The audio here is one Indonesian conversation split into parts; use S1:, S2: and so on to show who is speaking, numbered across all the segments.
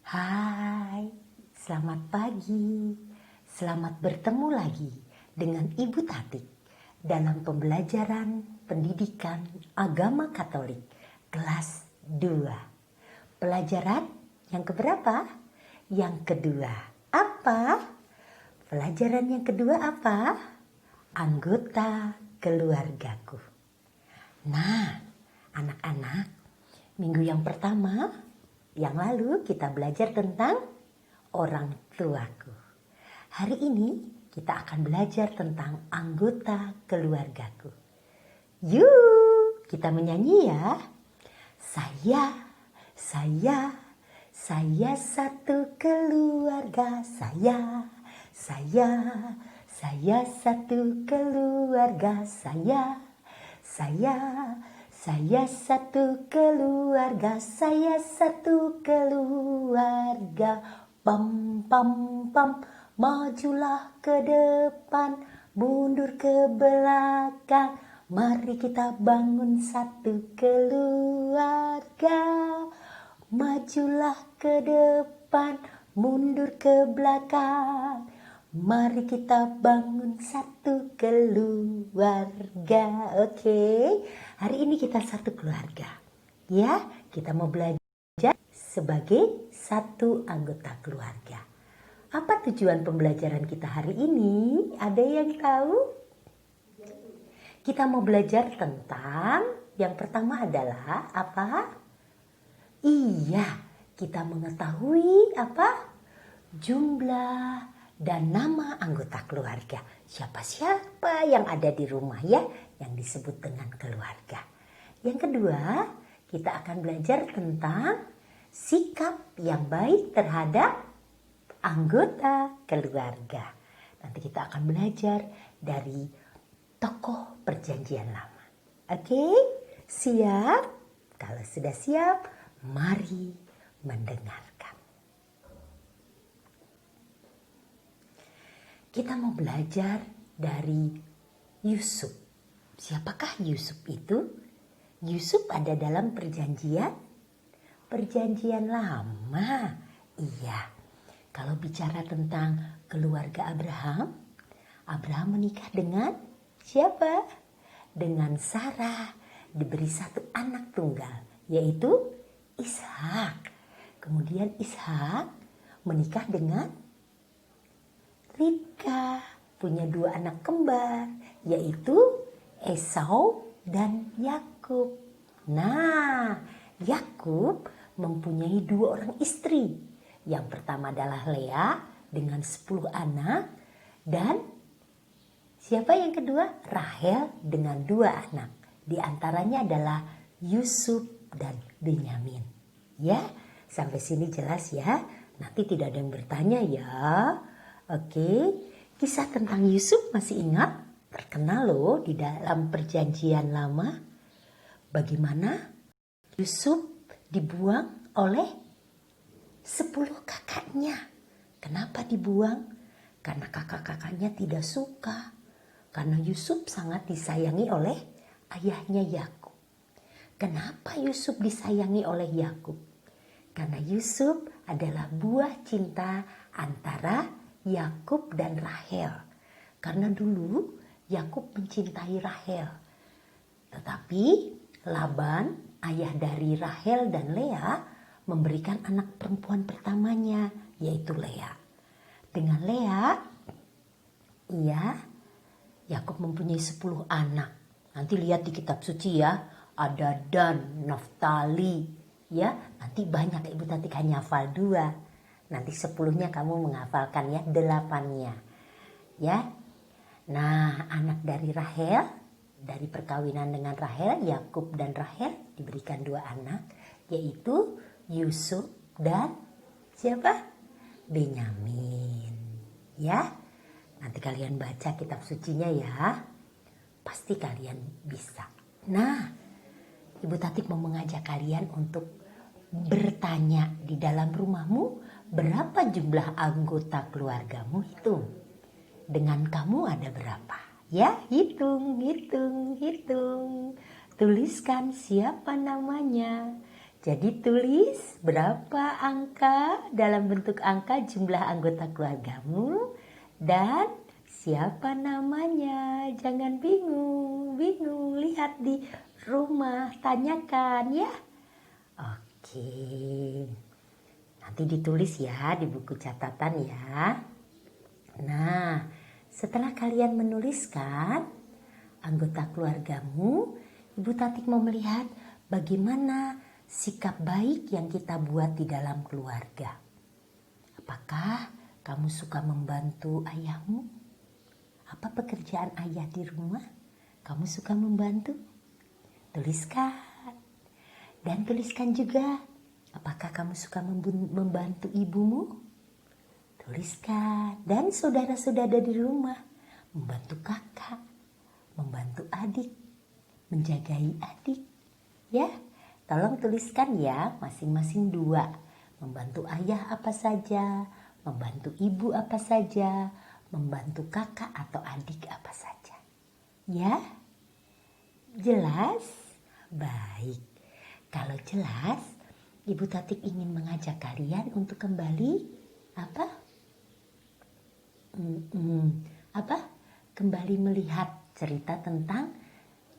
S1: Hai, selamat pagi. Selamat bertemu lagi dengan Ibu Tati dalam pembelajaran pendidikan agama Katolik kelas 2. Pelajaran yang keberapa? Yang kedua. Apa? Pelajaran yang kedua apa? Anggota keluargaku. Nah, anak-anak, minggu yang pertama yang lalu kita belajar tentang orang tuaku. Hari ini kita akan belajar tentang anggota keluargaku. Yuk, kita menyanyi ya. Saya satu keluarga. Saya satu keluarga. Saya satu keluarga, saya satu keluarga. Pam pam pam, majulah ke depan, mundur ke belakang. Mari kita bangun satu keluarga. Majulah ke depan, mundur ke belakang. Mari kita bangun satu keluarga. Oke, hari ini kita satu keluarga. Ya, kita mau belajar sebagai satu anggota keluarga. Apa tujuan pembelajaran kita hari ini? Ada yang tahu? Kita mau belajar tentang yang pertama adalah apa? Iya, kita mengetahui apa? Jumlah dan nama anggota keluarga. Siapa-siapa yang ada di rumah ya, yang disebut dengan keluarga. Yang kedua, kita akan belajar tentang sikap yang baik terhadap anggota keluarga. Nanti kita akan belajar dari tokoh perjanjian lama. Oke, siap? Kalau sudah siap, mari mendengarkan. Kita mau belajar dari Yusuf. Siapakah Yusuf itu? Yusuf ada dalam perjanjian lama. Iya. Kalau bicara tentang keluarga Abraham, Abraham menikah dengan siapa? Dengan Sarah, diberi satu anak tunggal, yaitu Ishak. Kemudian Ishak menikah dengan Ribka, punya dua anak kembar, yaitu Esau dan Yakub. Nah, Yakub mempunyai dua orang istri. Yang pertama adalah Lea dengan 10 anak, dan siapa yang kedua? Rahel dengan 2 anak. Di antaranya adalah Yusuf dan Benyamin. Ya, sampai sini jelas ya. Nanti tidak ada yang bertanya ya. Oke, kisah tentang Yusuf masih ingat? Terkenal loh di dalam perjanjian lama. Bagaimana Yusuf dibuang oleh 10 kakaknya. Kenapa dibuang? Karena kakak-kakaknya tidak suka. Karena Yusuf sangat disayangi oleh ayahnya Yakub. Kenapa Yusuf disayangi oleh Yakub? Karena Yusuf adalah buah cinta antara Yakub dan Rahel. Karena dulu Yakub mencintai Rahel. Tetapi Laban, ayah dari Rahel dan Lea, memberikan anak perempuan pertamanya, yaitu Lea. Dengan Lea, Yakub mempunyai 10 anak. Nanti lihat di kitab suci ya, ada Dan, Naftali. Ya, nanti banyak, Ibu Tati hanya hafal 2. Nanti 10-nya kamu menghafalkan ya, 8-nya. Ya. Nah, anak dari Rahel, dari perkawinan dengan Rahel, Yakub dan Rahel diberikan 2 anak, yaitu Yusuf dan siapa? Benyamin. Ya. Nanti kalian baca kitab sucinya ya. Pasti kalian bisa. Nah, Ibu Tati mau mengajak kalian untuk bertanya di dalam rumahmu, berapa jumlah anggota keluargamu? Hitung. Dengan kamu ada berapa? Ya, hitung. Tuliskan siapa namanya. Jadi tulis berapa angka dalam bentuk angka jumlah anggota keluargamu dan siapa namanya. Jangan bingung, lihat di rumah, tanyakan ya. Oke, nanti ditulis ya di buku catatan ya. Nah, setelah kalian menuliskan anggota keluargamu, Ibu Tatik mau melihat bagaimana sikap baik yang kita buat di dalam keluarga. Apakah kamu suka membantu ayahmu? Apa pekerjaan ayah di rumah? Kamu suka membantu? Tuliskan. Dan tuliskan juga, apakah kamu suka membantu ibumu? Tuliskan. Dan saudara-saudara di rumah, membantu kakak, membantu adik, menjagai adik. Ya, tolong tuliskan ya, masing-masing 2. Membantu ayah apa saja, membantu ibu apa saja, membantu kakak atau adik apa saja. Ya, jelas? Baik. Kalau jelas, Ibu Tatik ingin mengajak kalian untuk kembali kembali melihat cerita tentang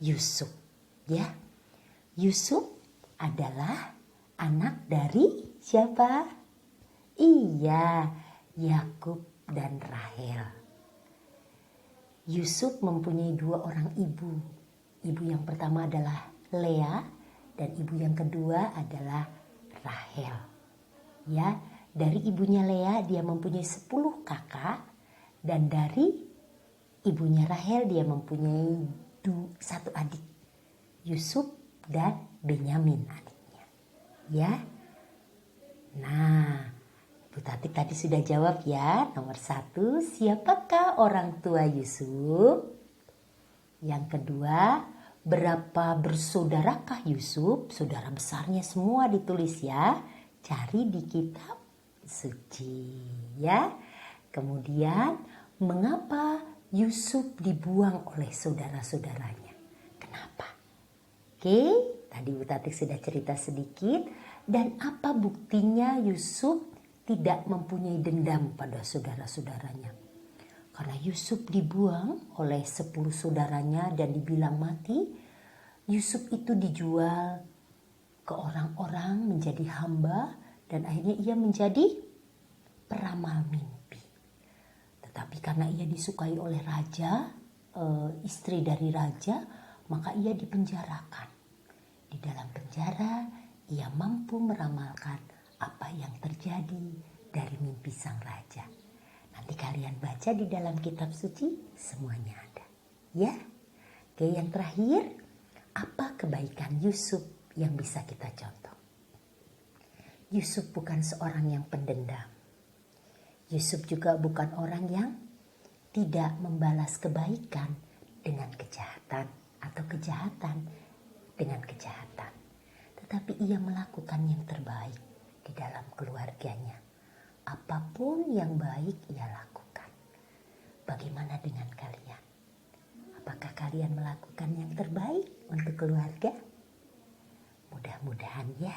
S1: Yusuf, ya. Yusuf adalah anak dari siapa? Iya, Yakub dan Rahel. Yusuf mempunyai 2 orang ibu. Ibu yang pertama adalah Lea dan ibu yang kedua adalah Rahel. Ya, dari ibunya Lea dia mempunyai 10 kakak dan dari ibunya Rahel dia mempunyai 1 adik, Yusuf dan Benyamin adiknya. Ya. Nah, Bu Tatik tadi sudah jawab ya. Nomor 1, siapakah orang tua Yusuf? Yang kedua, berapa bersaudarakah Yusuf? Saudara besarnya semua ditulis ya. Cari di kitab suci ya. Kemudian, mengapa Yusuf dibuang oleh saudara-saudaranya? Kenapa? Oke, tadi Bu Tatik sudah cerita sedikit. Dan apa buktinya Yusuf tidak mempunyai dendam pada saudara-saudaranya? Karena Yusuf dibuang oleh 10 saudaranya dan dibilang mati, Yusuf itu dijual ke orang-orang menjadi hamba dan akhirnya ia menjadi peramal mimpi. Tetapi karena ia disukai oleh raja, istri dari raja, maka ia dipenjarakan. Di dalam penjara, ia mampu meramalkan apa yang terjadi dari mimpi sang raja. Nanti kalian baca di dalam kitab suci, semuanya ada. Ya, oke, yang terakhir, apa kebaikan Yusuf yang bisa kita contoh? Yusuf bukan seorang yang pendendam. Yusuf juga bukan orang yang tidak membalas kebaikan dengan kejahatan atau kejahatan dengan kejahatan. Tetapi ia melakukan yang terbaik di dalam keluarganya. Apapun yang baik ia lakukan. Bagaimana dengan kalian? Apakah kalian melakukan yang terbaik untuk keluarga? Mudah-mudahan ya.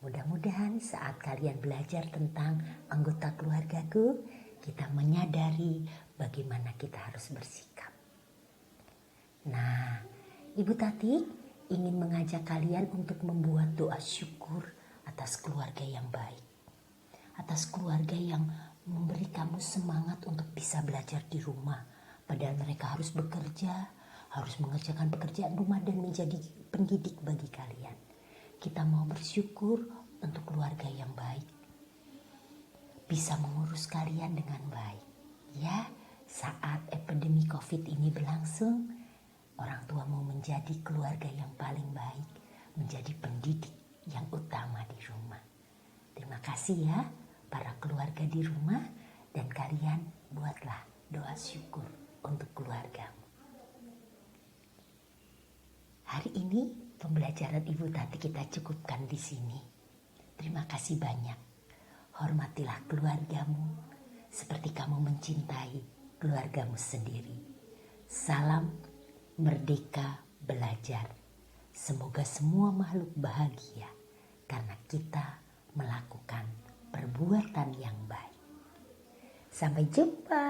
S1: Mudah-mudahan saat kalian belajar tentang anggota keluargaku, kita menyadari bagaimana kita harus bersikap. Nah, Ibu Tatik ingin mengajak kalian untuk membuat doa syukur atas keluarga yang baik. Atas keluarga yang memberi kamu semangat untuk bisa belajar di rumah. Padahal mereka harus bekerja, harus mengerjakan pekerjaan rumah dan menjadi pendidik bagi kalian. Kita mau bersyukur untuk keluarga yang baik. Bisa mengurus kalian dengan baik. Ya, saat epidemi COVID ini berlangsung, orang tua mau menjadi keluarga yang paling baik, menjadi pendidik yang utama di rumah. Terima kasih ya para keluarga di rumah, dan kalian buatlah doa syukur untuk keluargamu. Hari ini pembelajaran Ibu Tati kita cukupkan di sini. Terima kasih banyak. Hormatilah keluargamu seperti kamu mencintai keluargamu sendiri. Salam merdeka belajar. Semoga semua makhluk bahagia karena kita melakukan perbuatan yang baik. Sampai jumpa.